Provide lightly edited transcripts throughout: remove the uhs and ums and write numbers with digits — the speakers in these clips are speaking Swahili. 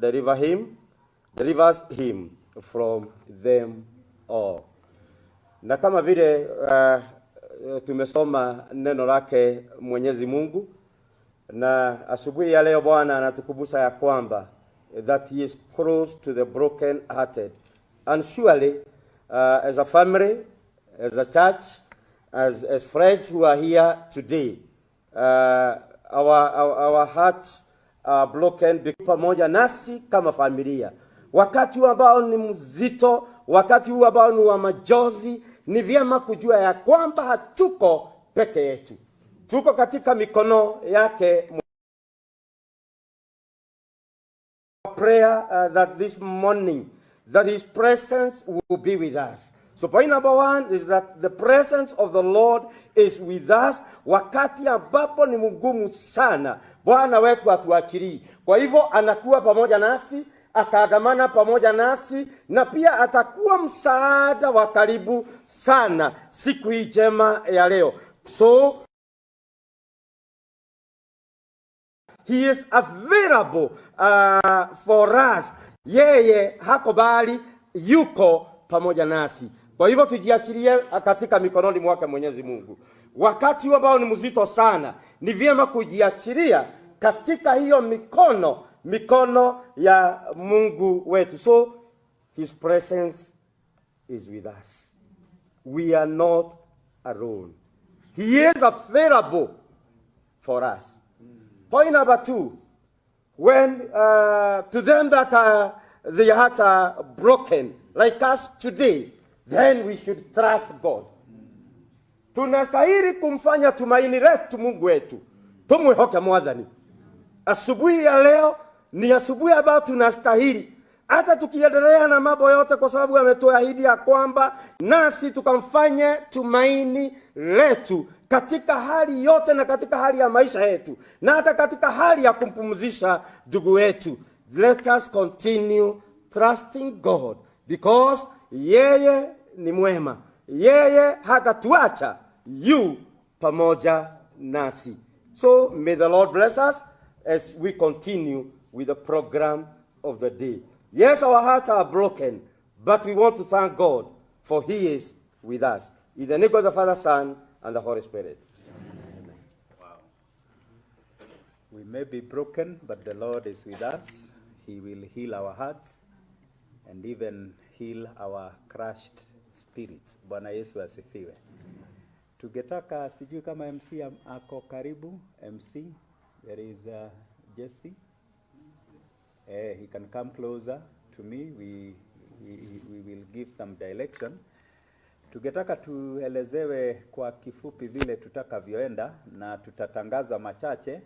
delivers him from them all. Na kama vile tumesoma neno lake Mwenyezi Mungu, na asubuhi ya leo Bwana anatukumbusha ya kwamba that he is close to the broken hearted. And surely as a family, as a church, as friends who are here today, our hearts are broken pamoja nasi kama familia. Wakati huu ambao ni mzito, wakati huu ambao ni wa majonzi, ni vyema kujua ya kwamba hatuko peke yetu. Tuko katika mikono yake. Prayer that this morning, that his presence will be with us. So point number one is that the presence of the Lord is with us. Wakati ambapo ni mgumu sana, Bwana wetu atuachirii. Kwa hivyo anakuwa pamoja nasi, ataandamana pamoja nasi, na pia atakuwa msaada wa karibu sana siku hii njema ya leo. So he is available for us. Yeye hako bali, yuko pamoja nasi. Kwa hivyo tujiachilie katika mikononi mwake Mwenyezi Mungu. Wakati ambao ni mzito sana, ni vyema kujiachilia katika hiyo mikono ya Mungu wetu. So his presence is with us. We are not alone. He is available for us. Point number two, when to them that their hearts are broken, like us today, then we should trust God. Tunastahili kumfanya tumaini letu Mungu wetu. Tumwihoke Mwathani. Asubuhi ya leo ni asubuhi ambayo tunastahili, hata tukiendelea na mambo yote, kwa sababu ametuahidi ya kwamba nasi tukamfanye tumaini letu katika hali yote, na katika hali ya maisha yetu, na hata katika hali ya kumpumzisha ndugu wetu. Let us continue trusting God, because yeye ni mwema. Yeye hatatuacha, yu pamoja nasi. So may the Lord bless us as we continue with the program of the day. Yes, our hearts are broken, but we want to thank God, for he is with us. In the name of the Father, Son, and the Holy Spirit. Amen. Wow. We may be broken, but the Lord is with us. He will heal our hearts and even heal our crushed spirits. Bwana Yesu asifiwe. Tungetaka, sijui kama MC ako karibu. MC, there is Jesse. He can come closer to me. We will give some direction. Tungetaka tuelezewe kwa kifupi vile tutakavyoenda, na tutatangaza machache.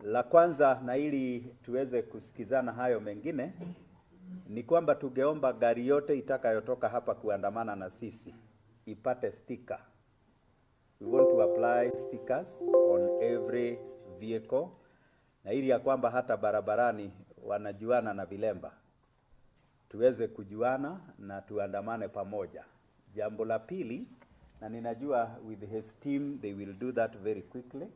La kwanza, na ili tuweze kusikizana hayo mengine, ni kwamba tungeomba gari yote itakayotoka hapa kuandamana na sisi ipate sticker. We want to apply stickers on every vehicle, na ili ya kwamba hata barabarani wanajuana na vilemba, tuweze kujuana na tuandamane pamoja. Jambo la pili, na ninajua with his team they will do that very quickly,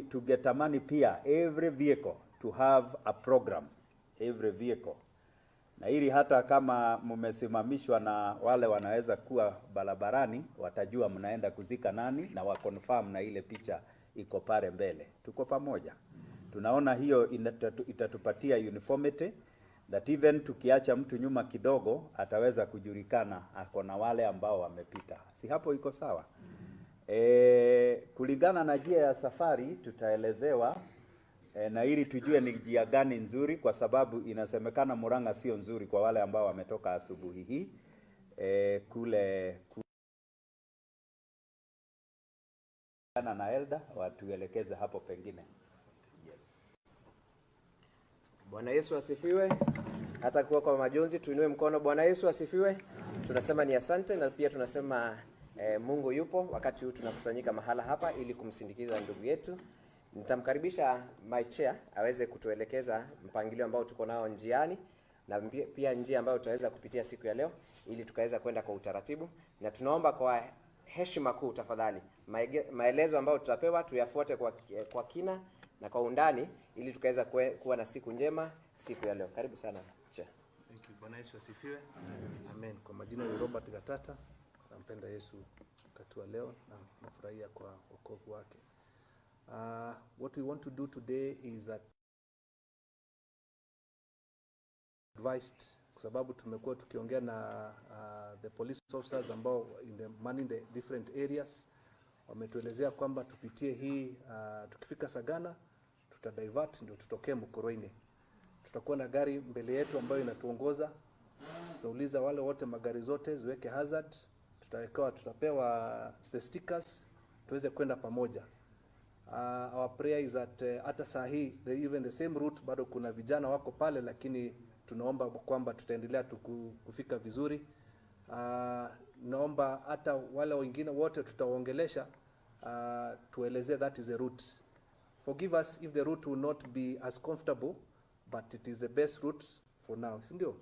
tungetamani pia every vehicle to have a program, every vehicle. Na ili hata kama mumesimamishwa na wale wanaweza kuwa barabarani, watajua mnaenda kuzika nani, na wa confirm na ile picha iko pale mbele. Tuko pamoja. Tunaona hiyo itatupatia uniformity, that even tukiacha mtu nyuma kidogo ataweza kujulikana ako na wale ambao wamepita. Si hapo iko sawa? Kulingana na njia ya safari tutaelezewa, na ili tujue ni njia gani nzuri, kwa sababu inasemekana Murang'a sio nzuri kwa wale ambao wametoka asubuhi hii. Kule na Elda watuelekeze hapo pengine. Yes. Bwana Yesu asifiwe. Hata kwa majonzi tuinue mkono. Bwana Yesu asifiwe. Tunasema ni asante, na pia tunasema Mungu yupo. Wakati huu tunakusanyika mahala hapa ili kumsindikiza ndugu yetu. Nitamkaribisha my chair aweze kutuelekeza mpangilio ambao tuko nao njiani, na pia njia ambayo tutaweza kupitia siku ya leo, ili tukaweza kwenda kwa utaratibu. Na tunaomba kwa heshima kuu, tafadhali maelezo ambayo tutapewa tuyafuate kwa kina, na kwa undani ili tukaweza kuwa na siku njema siku ya leo. Karibu sana Chair. Thank you. Bwana Yesu asifiwe. Amen. Kwa majina ni Robert Gatata. Nampenda Yesu wakati wa leo na nafurahia kwa wokovu wake. What we want to do today is advised, kwa sababu tumekuwa tukiongea na the police officers ambao in the different areas. Wametuelezea kwamba tupitie hii tukifika Sagana tutadivert ndio tutokee Mukurweini. Tutakuwa na gari mbele yetu ambayo inatuongoza. Tutauliza wale wote magari zote ziweke hazard. Tutapewa the stickers tuweze kwenda pamoja. Our prayer is that hata saa hii even the same route bado kuna vijana wako pale, lakini tunaomba kwamba tutaendelea kufika vizuri. Naomba hata wale wengine wote tutawaongelesha, tueleze that is a route. Forgive us if the route will not be as comfortable, but it is the best route for now. Sindio?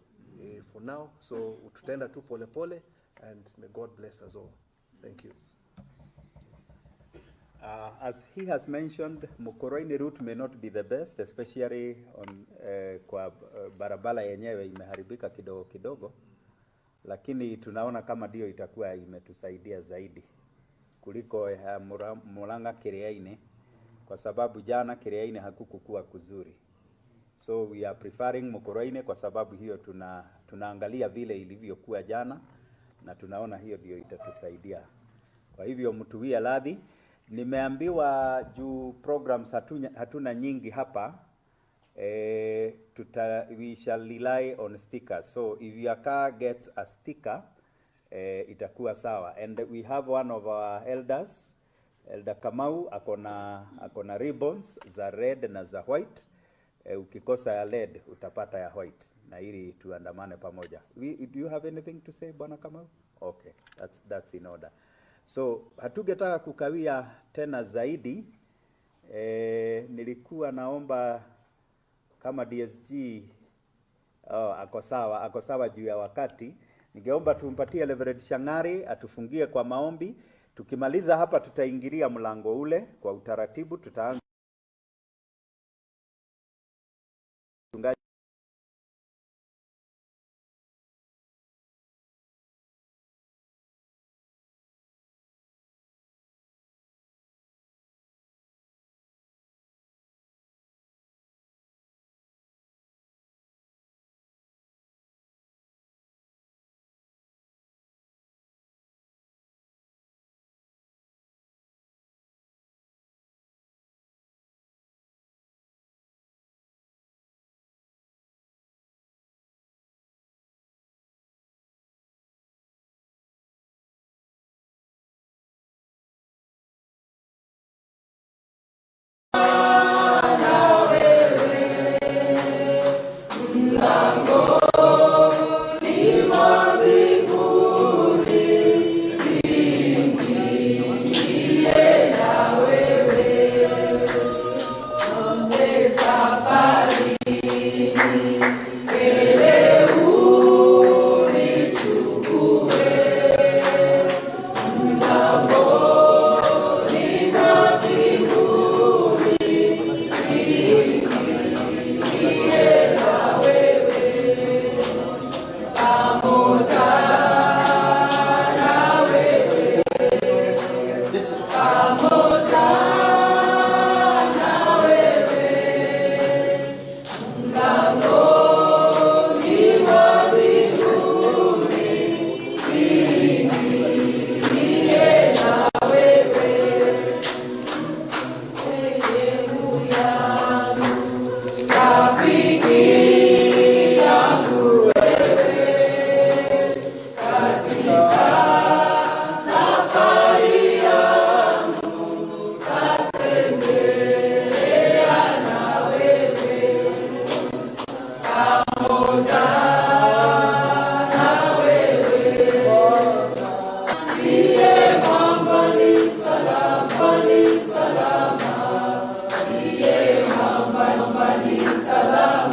For now. So tutaenda tu pole pole, and may God bless us all. Thank you. As he has mentioned, Mukurweini route may not be the best, especially on kwa barabara yenyewe imeharibika kidogo kidogo, lakini tunaona kama ndio itakuwa imetusaidia zaidi kuliko Murang'a Kiriaini, kwa sababu jana Kiriaini hakukukua kuzuri. So we are preferring Mukurweini kwa sababu hiyo tunaangalia vile ilivyokuwa jana na tunaona hiyo ndio itatusaidia. Kwa hivyo mtuwie radhi. Nimeambiwa juu programs hatuna nyingi hapa, we shall rely on stickers. So if your car gets a sticker, itakuwa sawa. And we have one of our elders, Elder Kamau, akona ribbons za red na za white. Ukikosa ya red utapata ya white, na ili tuandamane pamoja. Do you have anything to say, Bwana Kamau? Okay, that's in order. So hatugetaka kukawia tena zaidi. Nilikuwa naomba kama DSG ako sawa juu ya wakati. Ningeomba tumpatie Reverend Shang'ari atufungie kwa maombi. Tukimaliza hapa tutaingilia mlango ule kwa utaratibu. Tutaanza Salama,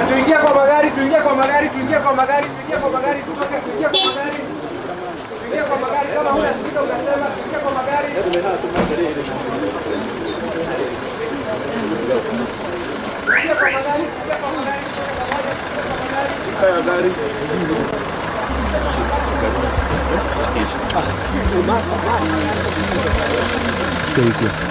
Tuingia kwa magari, tuingia kwa magari, tuingia kwa magari, tuingia kwa magari, tutoke, tuingia kwa magari. Tuingia kwa magari, kama huna shida unasema tuingia kwa magari. Tuingia kwa magari, tuingia kwa magari, tuingia kwa magari. Thank you.